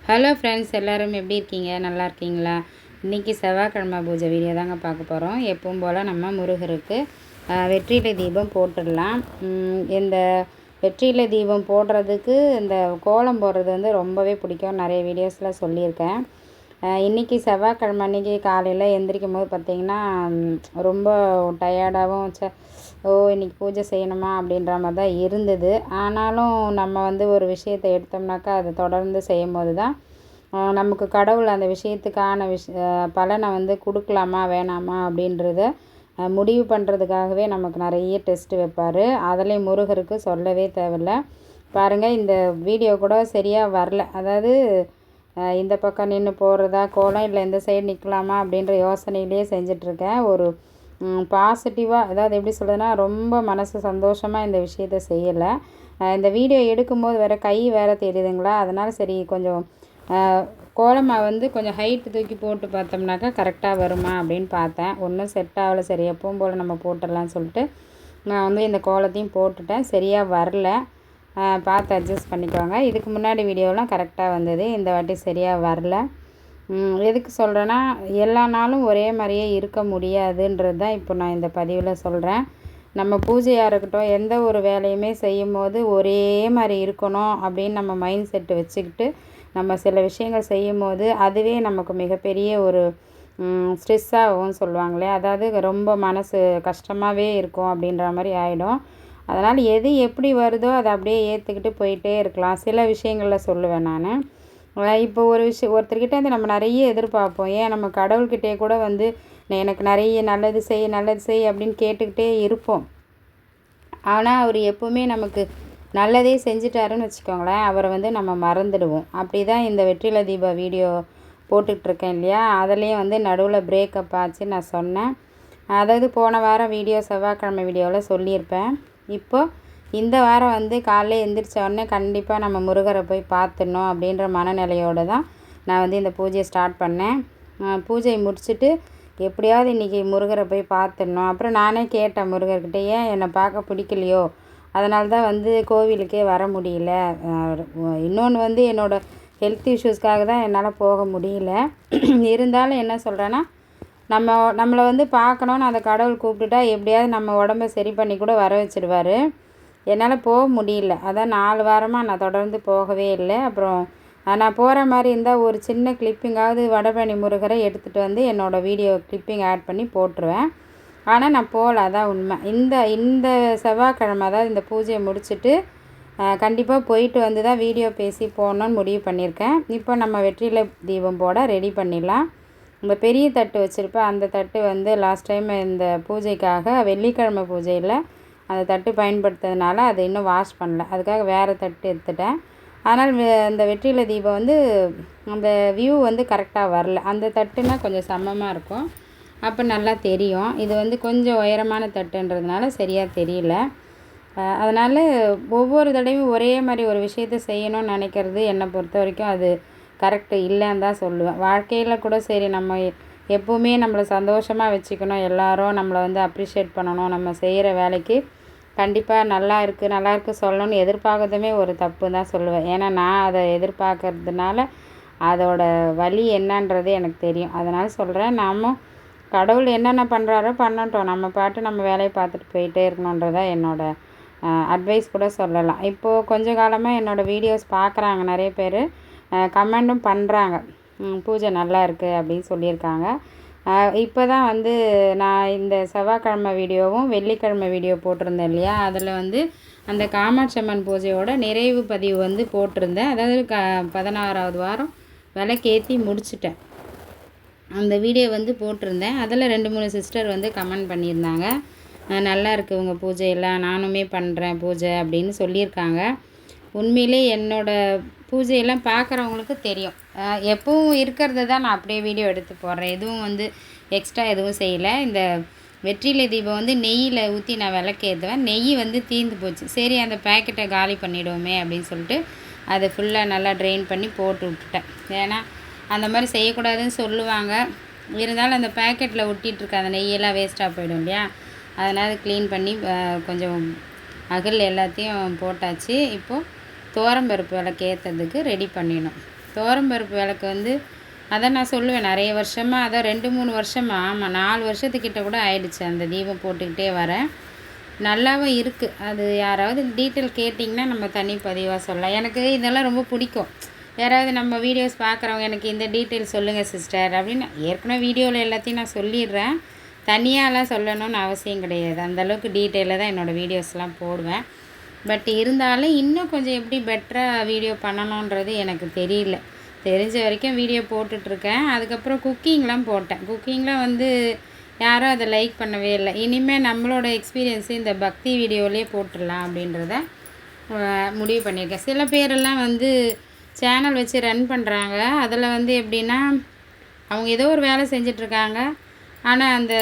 Hello friends, எல்லோரும் எப்படி இருக்கீங்க? நல்லா இருக்கீங்களா? இன்றைக்கி செவ்வாய்க்கிழமை பூஜை வீடியோ தாங்க பார்க்க போகிறோம். எப்பவும் போல் நம்ம முருகருக்கு வெற்றிலை தீபம் போட்டுடலாம். இந்த வெற்றிலை தீபம் போடுறதுக்கு இந்த கோலம் போடுறது வந்து ரொம்பவே பிடிக்கும். நிறைய வீடியோஸில் சொல்லியிருக்கேன். இன்றைக்கி செவ்வாய்க்கிழமை அன்றைக்கி காலையில் எந்திரிக்கும் போது பார்த்திங்கன்னா ரொம்ப டயர்டாகவும் இன்றைக்கி பூஜை செய்யணுமா அப்படின்ற மாதிரி தான் இருந்தது. ஆனாலும் நம்ம வந்து ஒரு விஷயத்தை எடுத்தோம்னாக்கா அதை தொடர்ந்து செய்யும் போது தான் நமக்கு கடவுள் அந்த விஷயத்துக்கான பலனை வந்து கொடுக்கலாமா வேணாமா அப்படின்றத முடிவு பண்ணுறதுக்காகவே நமக்கு நிறைய டெஸ்ட்டு வைப்பார். அதுலேயும் முருகருக்கு சொல்லவே தேவையில்லை. பாருங்கள், இந்த வீடியோ கூட சரியாக வரல. அதாவது இந்த பக்கம் நின்று போடுறதா கோலம், இல்லை இந்த சைடு நிற்கலாமா அப்படின்ற யோசனையிலேயே செஞ்சிட்ருக்கேன். ஒரு பாசிட்டிவாக, அதாவது எப்படி சொல்கிறதுனா, ரொம்ப மனசு சந்தோஷமாக இந்த விஷயத்த செய்யலை. இந்த வீடியோ எடுக்கும்போது வேறு கை வேறு தெரியுதுங்களா, அதனால் சரி கொஞ்சம் கோலமாக வந்து கொஞ்சம் ஹைட்டு தூக்கி போட்டு பார்த்தோம்னாக்கா கரெக்டாக வருமா அப்படின்னு பார்த்தேன். ஒன்றும் செட் ஆகலை. சரி, எப்பவும் போல் நம்ம போட்டுடலான்னு சொல்லிட்டு நான் வந்து இந்த கோலத்தையும் போட்டுட்டேன். சரியாக வரல, பார்த்து அட்ஜஸ்ட் பண்ணிக்குவாங்க. இதுக்கு முன்னாடி வீடியோலாம் கரெக்டாக வந்தது, இந்த வாட்டி சரியாக வரல. எதுக்கு சொல்கிறேன்னா, எல்லா நாளும் ஒரே மாதிரியே இருக்க முடியாதுன்றது தான் இப்போ நான் இந்த பதிவில் சொல்கிறேன். நம்ம பூஜையாக இருக்கட்டும், எந்த ஒரு வேலையுமே செய்யும் போது ஒரே மாதிரி இருக்கணும் அப்படின்னு நம்ம மைண்ட் செட்டு வச்சுக்கிட்டு நம்ம சில விஷயங்கள் செய்யும் போது அதுவே நமக்கு மிகப்பெரிய ஒரு ஸ்ட்ரெஸ்ஸாகவும் சொல்லுவாங்களே, அதாவது ரொம்ப மனசு கஷ்டமாகவே இருக்கும் அப்படின்ற மாதிரி ஆகிடும். அதனால் எது எப்படி வருதோ அதை அப்படியே ஏற்றுக்கிட்டு போயிட்டே இருக்கலாம். சில விஷயங்களில் சொல்லுவேன் நான். இப்போ ஒரு ஒருத்தர்கிட்ட வந்து நம்ம நிறைய எதிர்பார்ப்போம். ஏன் நம்ம கடவுள்கிட்டே கூட வந்து எனக்கு நிறைய நல்லது செய் அப்படின்னு கேட்டுக்கிட்டே இருப்போம். ஆனால் அவர் எப்போவுமே நமக்கு நல்லதே செஞ்சிட்டாருன்னு வச்சுக்கோங்களேன், அவரை வந்து நம்ம மறந்துடுவோம். அப்படி தான் இந்த வெற்றிலை தீப வீடியோ போட்டுட்ருக்கேன் இல்லையா, அதுலேயும் வந்து நடுவில் பிரேக்கப் ஆச்சு நான் சொன்னேன். அதாவது போன வாரம் வீடியோ, செவ்வாய்க்கிழமை வீடியோவில் சொல்லியிருப்பேன். இப்போது இந்த வாரம் வந்து காலையில் எழுந்திரிச்ச உடனே கண்டிப்பாக நம்ம முருகரை போய் பார்த்துடணும் அப்படின்ற மனநிலையோடு தான் நான் வந்து இந்த பூஜையை ஸ்டார்ட் பண்ணேன். பூஜை முடிச்சுட்டு எப்படியாவது இன்றைக்கி முருகரை போய் பார்த்துடணும். அப்புறம் நானே கேட்டேன் முருகர்கிட்ட, ஏன் என்னை பார்க்க பிடிக்கலையோ, அதனால தான் வந்து கோவிலுக்கே வர முடியல. இன்னொன்று வந்து என்னோடய ஹெல்த் இஷ்யூஸ்க்காக தான் என்னால் போக முடியல. இருந்தாலும் என்ன சொல்கிறேன்னா, நம்மளை வந்து பார்க்கணுன்னு அந்த கடவுள் கூப்பிட்டுட்டா எப்படியாவது நம்ம உடம்பை சரி பண்ணி கூட வர வச்சுடுவார். என்னால் போக முடியல. அதான் 4 வாரமாக நான் தொடர்ந்து போகவே இல்லை. அப்புறம் நான் போகிற மாதிரி இருந்தால் ஒரு சின்ன கிளிப்பிங்காவது வடபழனி முருகரை எடுத்துகிட்டு வந்து என்னோடய வீடியோ கிளிப்பிங் ஆட் பண்ணி போட்டுருவேன். ஆனால் நான் போகல, அதான் உண்மை. இந்த செவ்வாய்க்கிழமை, அதாவது இந்த பூஜையை முடிச்சுட்டு கண்டிப்பாக போயிட்டு வந்து தான் வீடியோ பேசி போகணுன்னு முடிவு பண்ணியிருக்கேன். இப்போ நம்ம வெற்றிலை தீபம் போட ரெடி பண்ணிடலாம். இந்த பெரிய தட்டு வச்சுருப்பேன். அந்த தட்டு வந்து லாஸ்ட் டைம் இந்த பூஜைக்காக வெள்ளிக்கிழமை பூஜையில் அந்த தட்டு பயன்படுத்துறதுனால அதை இன்னும் வாஷ் பண்ணல. அதுக்காக வேறு தட்டு எடுத்துட்டேன். ஆனால் இந்த வெற்றிலை தீபம் வந்து அந்த வியூ வந்து கரெக்டாக வரல. அந்த தட்டுனா கொஞ்சம் சமமாக இருக்கும், அப்போ நல்லா தெரியும். இது வந்து கொஞ்சம் உயரமான தட்டுன்றதுனால சரியாக தெரியல. அதனால் ஒவ்வொரு தடவையும் ஒரே மாதிரி ஒரு விஷயத்தை செய்யணும்னு நினைக்கிறது என்னை பொறுத்த வரைக்கும் அது கரெக்டு இல்லைன்னு தான் சொல்லுவேன். வாழ்க்கையில் கூட சரி, நம்ம எப்போவுமே நம்மளை சந்தோஷமாக வச்சுக்கணும், எல்லோரும் நம்மளை வந்து அப்ரிஷியேட் பண்ணணும், நம்ம செய்கிற வேலைக்கு கண்டிப்பாக நல்லா இருக்குது சொல்லணும்னு எதிர்பார்க்கறதுமே ஒரு தப்பு தான் சொல்லுவேன். ஏன்னா நான் அதை எதிர்பார்க்கறதுனால அதோட வலி என்னன்றது எனக்கு தெரியும். அதனால் சொல்கிறேன், நாமும் கடவுள் என்னென்ன பண்ணுறாரோ பண்ணட்டும், நம்ம பாட்டு நம்ம வேலையை பார்த்துட்டு போயிட்டே இருக்கணுன்றதான் என்னோடய அட்வைஸ் கூட சொல்லலாம். இப்போது கொஞ்ச காலமாக என்னோடய வீடியோஸ் பார்க்குறாங்க நிறைய பேர், கமெண்ட்டும் பண்ணுறாங்க, பூஜை நல்லா இருக்குது அப்படின்னு சொல்லியிருக்காங்க. இப்போ தான் வந்து நான் இந்த செவ்வாய்க்கிழமை வீடியோவும் வெள்ளிக்கிழமை வீடியோ போட்டிருந்தேன் இல்லையா, அதில் வந்து அந்த காமாட்சி அம்மன் பூஜையோட நிறைவு பதிவு வந்து போட்டிருந்தேன். அதாவது 16வது வாரம் விளக்கேற்றி முடிச்சிட்டேன். அந்த வீடியோ வந்து போட்டிருந்தேன். அதில் 2-3 சிஸ்டர் வந்து கமெண்ட் பண்ணியிருந்தாங்க, நல்லா இருக்குது உங்கள் பூஜையெல்லாம், நானுமே பண்ணுறேன் பூஜை அப்படின்னு சொல்லியிருக்காங்க. உண்மையிலே என்னோடய பூஜையெல்லாம் பார்க்குறவங்களுக்கு தெரியும். எப்பவும் இருக்கிறத தான் நான் அப்படியே வீடியோ எடுத்து போடுறேன். எதுவும் வந்து எக்ஸ்ட்ரா எதுவும் செய்யலை. இந்த வெற்றிலை தீபம் வந்து நெய்யில் ஊற்றி நான் விளக்கேற்றுவேன். நெய் வந்து தீர்ந்து போச்சு. சரி, அந்த பேக்கெட்டை காலி பண்ணிவிடுவோமே அப்படின்னு சொல்லிட்டு அதை ஃபுல்லாக நல்லா ட்ரெயின் பண்ணி போட்டு விட்டுட்டேன். ஏன்னா அந்த மாதிரி செய்யக்கூடாதுன்னு சொல்லுவாங்க. இருந்தாலும் அந்த பேக்கெட்டில் ஒட்டிகிட்ருக்க அந்த நெய்யெல்லாம் வேஸ்ட்டாக போயிடும் இல்லையா, அதனால் க்ளீன் பண்ணி கொஞ்சம் அகல் எல்லாத்தையும் போட்டாச்சு. இப்போது துவரம்பருப்பு விளக்கு ஏற்றுறதுக்கு ரெடி பண்ணிடணும். துவரம்பருப்பு விளக்கு வந்து அதான் நான் சொல்லுவேன் நிறைய வருஷமாக, அதான் 2-3 வருஷமாக, ஆமாம் 4 வருஷத்துக்கிட்ட கூட ஆயிடுச்சு அந்த தீபம் போட்டுக்கிட்டே வரேன். நல்லாவும் இருக்குது. அது யாராவது டீட்டெயில் கேட்டிங்கன்னா நம்ம தனி பதிவாக சொல்லலாம். எனக்கு இதெல்லாம் ரொம்ப பிடிக்கும். யாராவது நம்ம வீடியோஸ் பார்க்குறவங்க எனக்கு இந்த டீட்டெயில் சொல்லுங்கள் சிஸ்டர் அப்படின்னு, ஏற்கனவே வீடியோவில் எல்லாத்தையும் நான் சொல்லிடுறேன். தனியாலாம் சொல்லணும்னு அவசியம் கிடையாது. அந்தளவுக்கு டீட்டெயிலாக தான் என்னோடய வீடியோஸ்லாம் போடுவேன். பட் இருந்தாலும் இன்னும் கொஞ்சம் எப்படி பெட்டராக வீடியோ பண்ணணுன்றது எனக்கு தெரியல. தெரிஞ்ச வரைக்கும் வீடியோ போட்டுட்ருக்கேன். அதுக்கப்புறம் குக்கிங்லாம் போட்டேன். குக்கிங்லாம் வந்து யாரும் அதை லைக் பண்ணவே இல்லை. இனிமேல் நம்மளோட எக்ஸ்பீரியன்ஸு இந்த பக்தி வீடியோவிலே போட்டுடலாம் அப்படின்றத முடிவு பண்ணியிருக்கேன். சில பேரெல்லாம் வந்து சேனல் வச்சு ரன் பண்ணுறாங்க. அதில் வந்து எப்படின்னா அவங்க ஏதோ ஒரு வேலை செஞ்சிட்ருக்காங்க, ஆனால் அந்த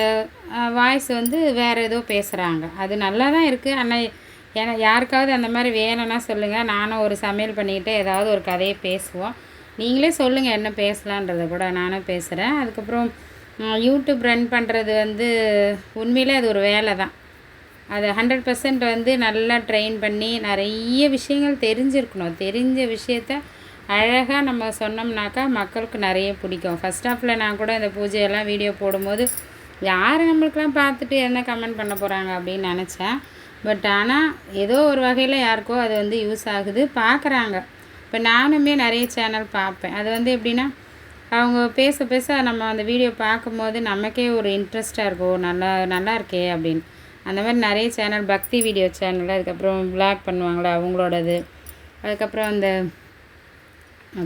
வாய்ஸ் வந்து வேறு ஏதோ பேசுகிறாங்க. அது நல்லா தான் இருக்குது. ஆனால் யாருக்காவது அந்த மாதிரி வேணும்னா சொல்லுங்கள். நானும் ஒரு சமையல் பண்ணிக்கிட்டு ஏதாவது ஒரு கதையை பேசுவோம். நீங்களே சொல்லுங்கள் என்ன பேசலான்றதை கூட நானும் பேசுகிறேன். அதுக்கப்புறம் யூடியூப் ரன் பண்ணுறது வந்து உண்மையிலே அது ஒரு வேலை தான். அதை 100% வந்து நல்லா ட்ரெயின் பண்ணி நிறைய விஷயங்கள் தெரிஞ்சிருக்கணும். தெரிஞ்ச விஷயத்த அழகாக நம்ம சொன்னோம்னாக்கா மக்களுக்கு நிறைய பிடிக்கும். ஃபஸ்ட் ஆஃபில் நான் கூட இந்த பூஜையெல்லாம் வீடியோ போடும்போது யார் நம்மளுக்கெலாம் பார்த்துட்டு என்ன கமெண்ட் பண்ண போகிறாங்க அப்படின்னு நினச்சேன். பட் ஆனால் ஏதோ ஒரு வகையில் யாருக்கோ அது வந்து யூஸ் ஆகுது, பார்க்குறாங்க. இப்போ நானுமே நிறைய சேனல் பார்ப்பேன். அது வந்து எப்படின்னா அவங்க பேச பேச நம்ம அந்த வீடியோ பார்க்கும்போது நமக்கே ஒரு இன்ட்ரெஸ்ட்டாக இருக்கும். நல்லா இருக்கே அப்படின்னு. அந்த மாதிரி நிறைய சேனல், பக்தி வீடியோ சேனல், அதுக்கப்புறம் விளாக் பண்ணுவாங்களே அவங்களோடது, அதுக்கப்புறம் அந்த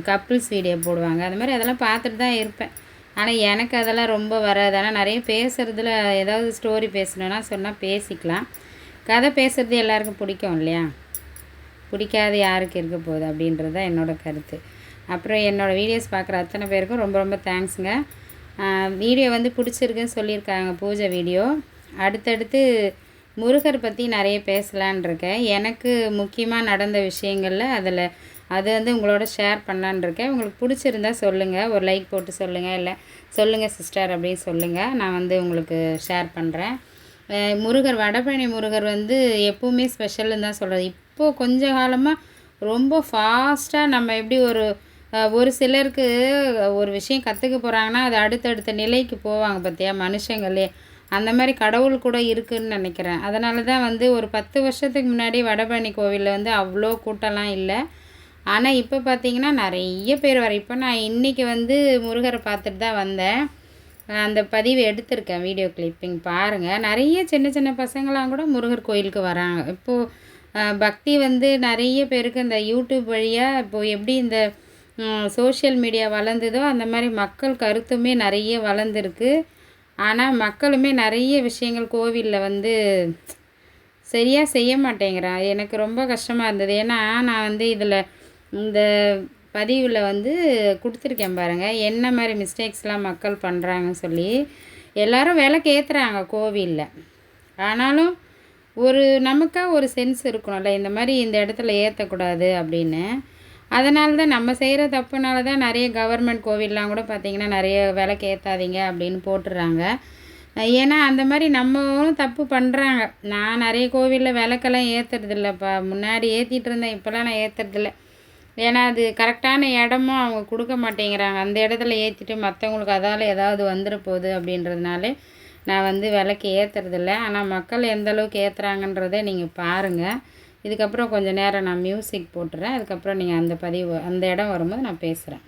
கப்புள்ஸ் வீடியோ போடுவாங்க. அந்த மாதிரி அதெல்லாம் பார்த்துட்டு தான் இருப்பேன். ஆனால் எனக்கு அதெல்லாம் ரொம்ப வராது. ஆனால் நிறைய பேசுகிறதுல ஏதாவது ஸ்டோரி பேசணுன்னா சொன்னால் பேசிக்கலாம். கதை பேசுகிறது எல்லாருக்கும் பிடிக்கும் இல்லையா? பிடிக்காது யாருக்கு இருக்க போகுது அப்படின்றது தான் என்னோடய கருத்து. அப்புறம் என்னோடய வீடியோஸ் பார்க்குற அத்தனை பேருக்கும் ரொம்ப ரொம்ப தேங்க்ஸுங்க. வீடியோ வந்து பிடிச்சிருக்குன்னு சொல்லியிருக்காங்க, பூஜை வீடியோ. அடுத்தடுத்து முருகர் பற்றி நிறைய பேசலான் இருக்கேன். எனக்கு முக்கியமாக நடந்த விஷயங்களில் அது வந்து உங்களோட ஷேர் பண்ணலான் இருக்கேன். உங்களுக்கு பிடிச்சிருந்தா சொல்லுங்கள், ஒரு லைக் போட்டு சொல்லுங்கள், இல்லை சொல்லுங்கள் சிஸ்டர் அப்படின்னு சொல்லுங்கள். நான் வந்து உங்களுக்கு ஷேர் பண்ணுறேன். முருகர், வடபழனி முருகர் வந்து எப்போவுமே ஸ்பெஷல்னு தான் சொல்கிறது. இப்போது கொஞ்ச காலமாக ரொம்ப ஃபாஸ்ட்டாக நம்ம எப்படி ஒரு சிலருக்கு ஒரு விஷயம் கற்றுக்க போகிறாங்கன்னா அது அடுத்தடுத்த நிலைக்கு போவாங்க பார்த்தியா மனுஷங்களே. அந்த மாதிரி கடவுள் கூட இருக்குதுன்னு நினைக்கிறேன். அதனால தான் வந்து ஒரு 10 வருஷத்துக்கு முன்னாடி வடபழனி கோவிலில் வந்து அவ்வளோ கூட்டம்லாம் இல்லை. ஆனால் இப்போ பார்த்திங்கன்னா நிறைய பேர் வர. இப்போ நான் இன்றைக்கி வந்து முருகரை பார்த்துட்டு தான் வந்தேன். அந்த பதிவு எடுத்திருக்கேன், வீடியோ கிளிப்பிங் பாருங்கள். நிறைய சின்ன சின்ன பசங்களாம் கூட முருகர் கோயிலுக்கு வராங்க. இப்போது பக்தி வந்து நிறைய பேருக்கு இந்த யூடியூப் வழியாக இப்போது எப்படி இந்த சோஷியல் மீடியா வளர்ந்ததோ அந்த மாதிரி மக்கள் கருத்துமே நிறைய வளர்ந்துருக்கு. ஆனால் மக்களுமே நிறைய விஷயங்கள் கோவிலில் வந்து சரியாக செய்ய மாட்டேங்கிறான். எனக்கு ரொம்ப கஷ்டமாக இருந்தது. ஏன்னா நான் வந்து இந்த பதிவில் வந்து கொடுத்துருக்கேன் பாருங்கள், என்ன மாதிரி மிஸ்டேக்ஸ்லாம் மக்கள் பண்ணுறாங்கன்னு சொல்லி. எல்லோரும் விலைக்கு ஏற்றுறாங்க கோவிலில். ஆனாலும் நமக்காக ஒரு சென்ஸ் இருக்கணும்ல, இந்த மாதிரி இந்த இடத்துல ஏற்றக்கூடாது அப்படின்னு. அதனால தான் நம்ம செய்கிற தப்புனால தான் நிறைய கவர்மெண்ட் கோவில்லாம் கூட பார்த்திங்கன்னா நிறைய விலைக்கு ஏற்றாதீங்க அப்படின்னு போட்டுடுறாங்க. ஏன்னா அந்த மாதிரி நம்மளும் தப்பு பண்ணுறாங்க. நான் நிறைய கோவிலில் விளக்கெல்லாம் ஏற்றுறதில்லப்பா. முன்னாடி ஏற்றிட்டு இருந்தேன், இப்போலாம் நான் ஏற்றுறதில்ல. ஏன்னா அது கரெக்டான இடமும் அவங்க கொடுக்க மாட்டேங்கிறாங்க. அந்த இடத்துல ஏற்றிட்டு மற்றவங்களுக்கு அதால் ஏதாவது வந்துட போகுது அப்படின்றதுனால நான் வந்து விலைக்கு ஏற்றுறதில்ல. ஆனால் மக்கள் எந்த அளவுக்கு ஏற்றுறாங்கன்றதை நீங்கள் பாருங்கள். இதுக்கப்புறம் கொஞ்சம் நேரம் நான் மியூசிக் போட்டுறேன். அதுக்கப்புறம் நீங்கள் அந்த இடம் வரும்போது நான் பேசுகிறேன்.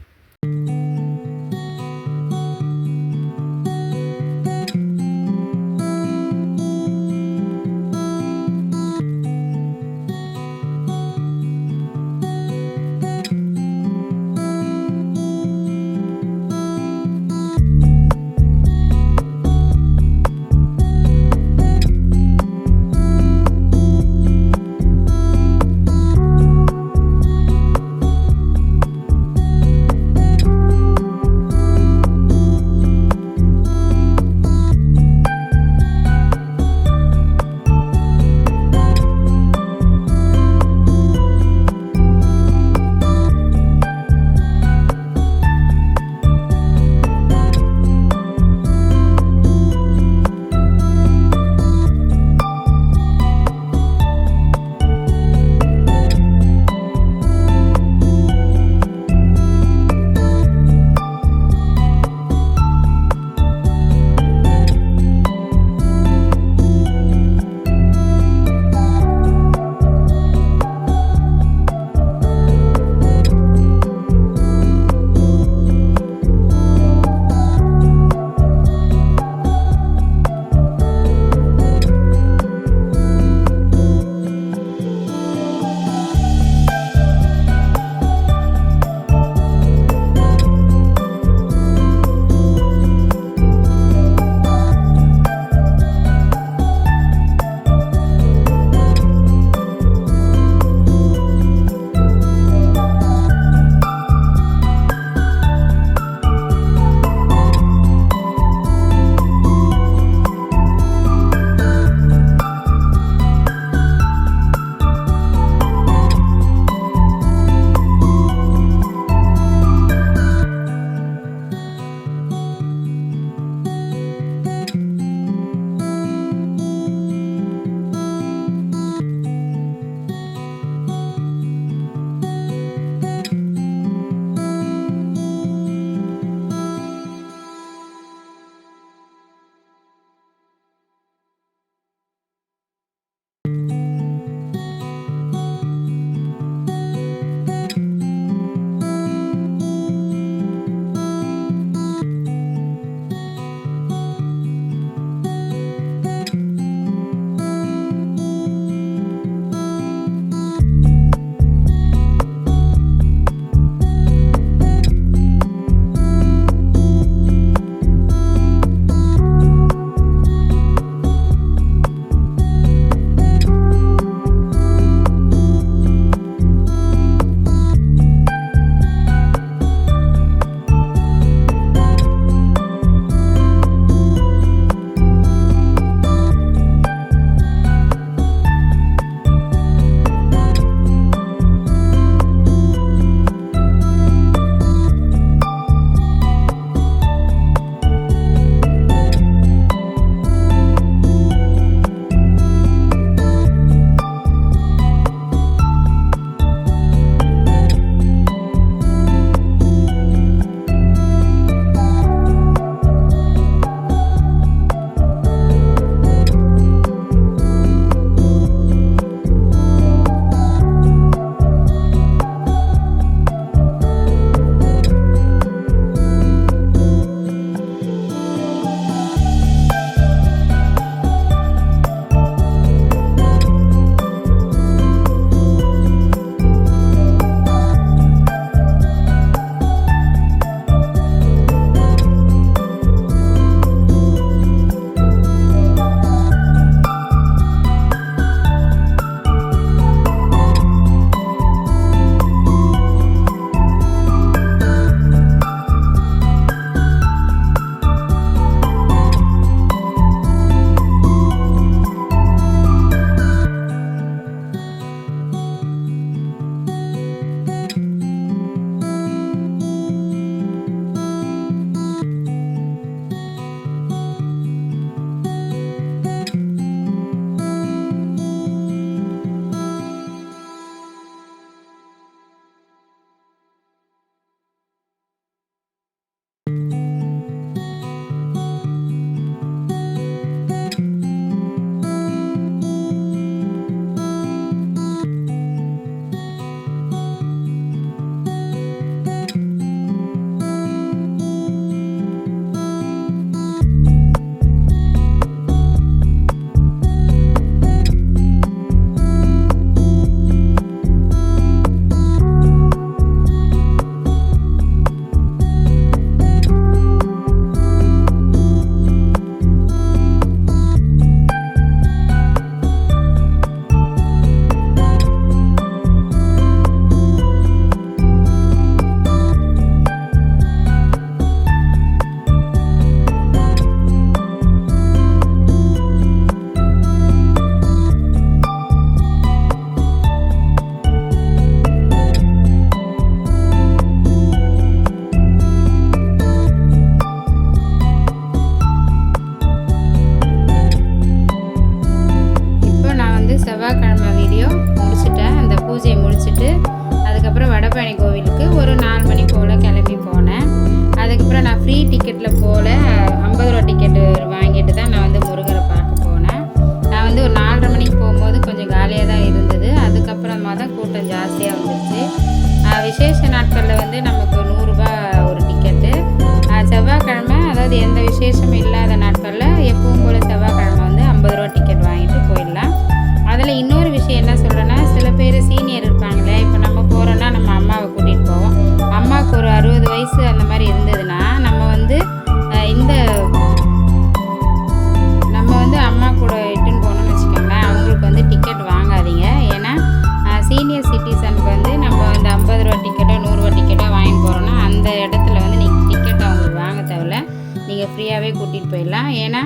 ஃப்ரீயாகவே கூட்டிகிட்டு போயிடலாம். ஏன்னா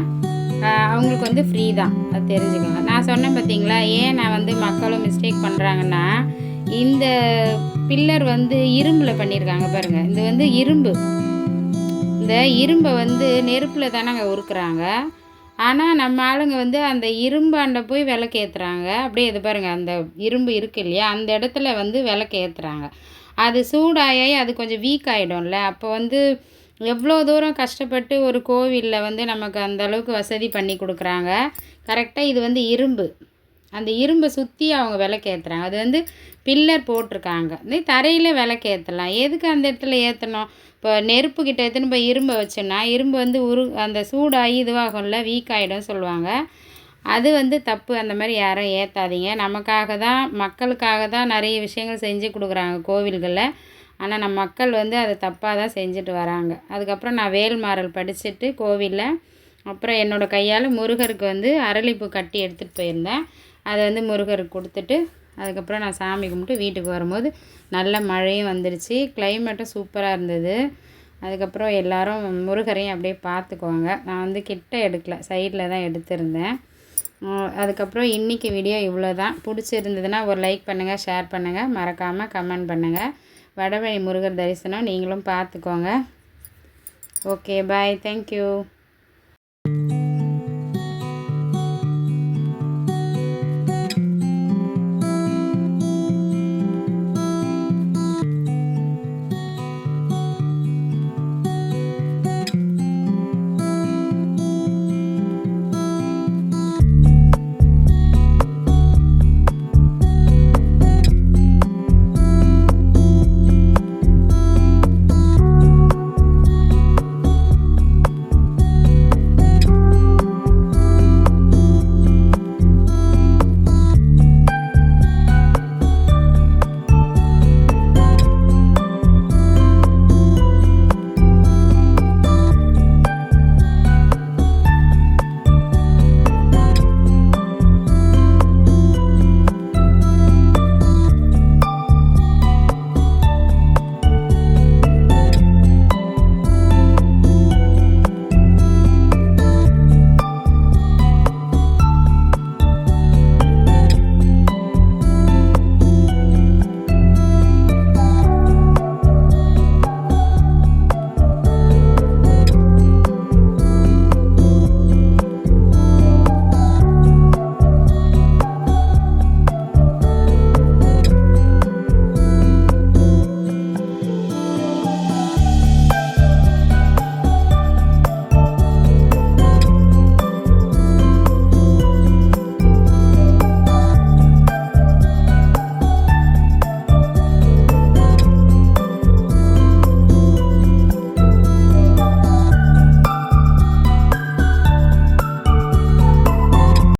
அவங்களுக்கு வந்து ஃப்ரீ தான், அது தெரிஞ்சுக்கோங்க. நான் சொன்னேன் பார்த்தீங்களா, ஏன் நான் வந்து மக்களும் மிஸ்டேக் பண்ணுறாங்கன்னா, இந்த பில்லர் வந்து இரும்பில் பண்ணியிருக்காங்க பாருங்கள். இது வந்து இரும்பு. இந்த இரும்பை வந்து நெருப்பில் தானேங்க உருக்குறாங்க. ஆனால் நம்ம ஆளுங்க வந்து அந்த இரும்பாண்ட போய் விளக்கு ஏற்றுறாங்க. அப்படியே இது பாருங்கள், அந்த இரும்பு இருக்குது இல்லையா, அந்த இடத்துல வந்து விளக்கு ஏற்றுறாங்க. அது சூடாகி அது கொஞ்சம் வீக் ஆகிடும்ல. அப்போ வந்து எவ்வளோ தூரம் கஷ்டப்பட்டு ஒரு கோவிலில் வந்து நமக்கு அந்த அளவுக்கு வசதி பண்ணி கொடுக்குறாங்க. கரெக்டாக இது வந்து இரும்பு, அந்த இரும்பை சுற்றி அவங்க விளக்கு ஏற்றுறாங்க. அது வந்து பில்லர் போட்டிருக்காங்க. தரையில் விளக்கு ஏற்றலாம், எதுக்கு அந்த இடத்துல ஏற்றணும்? இப்போ நெருப்பு கிட்ட எடுத்துன்னு போய் இரும்பை வச்சோன்னா இரும்பு வந்து அந்த சூடாகி இதுவாகும்ல, வீக் ஆகிடும் சொல்லுவாங்க. அது வந்து தப்பு. அந்த மாதிரி யாரும் ஏற்றாதீங்க. நமக்காக தான், மக்களுக்காக தான் நிறைய விஷயங்கள் செஞ்சு கொடுக்குறாங்க கோவில்களில். ஆனால் நம்ம மக்கள் வந்து அதை தப்பாக தான் செஞ்சுட்டு வராங்க. அதுக்கப்புறம் நான் வேல்மாறல் படிச்சுட்டு கோவிலில் அப்புறம் என்னோடய கையால் முருகருக்கு வந்து அரளிப்பூ கட்டி எடுத்துகிட்டு போயிருந்தேன். அதை வந்து முருகருக்கு கொடுத்துட்டு அதுக்கப்புறம் நான் சாமி கும்பிட்டு வீட்டுக்கு வரும்போது நல்ல மழையும் வந்துடுச்சு, கிளைமேட்டும் சூப்பராக இருந்தது. அதுக்கப்புறம் எல்லோரும் முருகரையும் அப்படியே பார்த்துக்குவாங்க. நான் வந்து கிட்ட எடுக்கல, சைடில் தான் எடுத்திருந்தேன். அதுக்கப்புறம் இன்றைக்கி வீடியோ இவ்வளோ தான். பிடிச்சிருந்ததுன்னா ஒரு லைக் பண்ணுங்கள், ஷேர் பண்ணுங்கள், மறக்காமல் கமெண்ட் பண்ணுங்கள். வடவழி முருகர் தரிசனம் நீங்களும் பார்த்துக்கோங்க. ஓகே, பாய், தேங்க்யூ.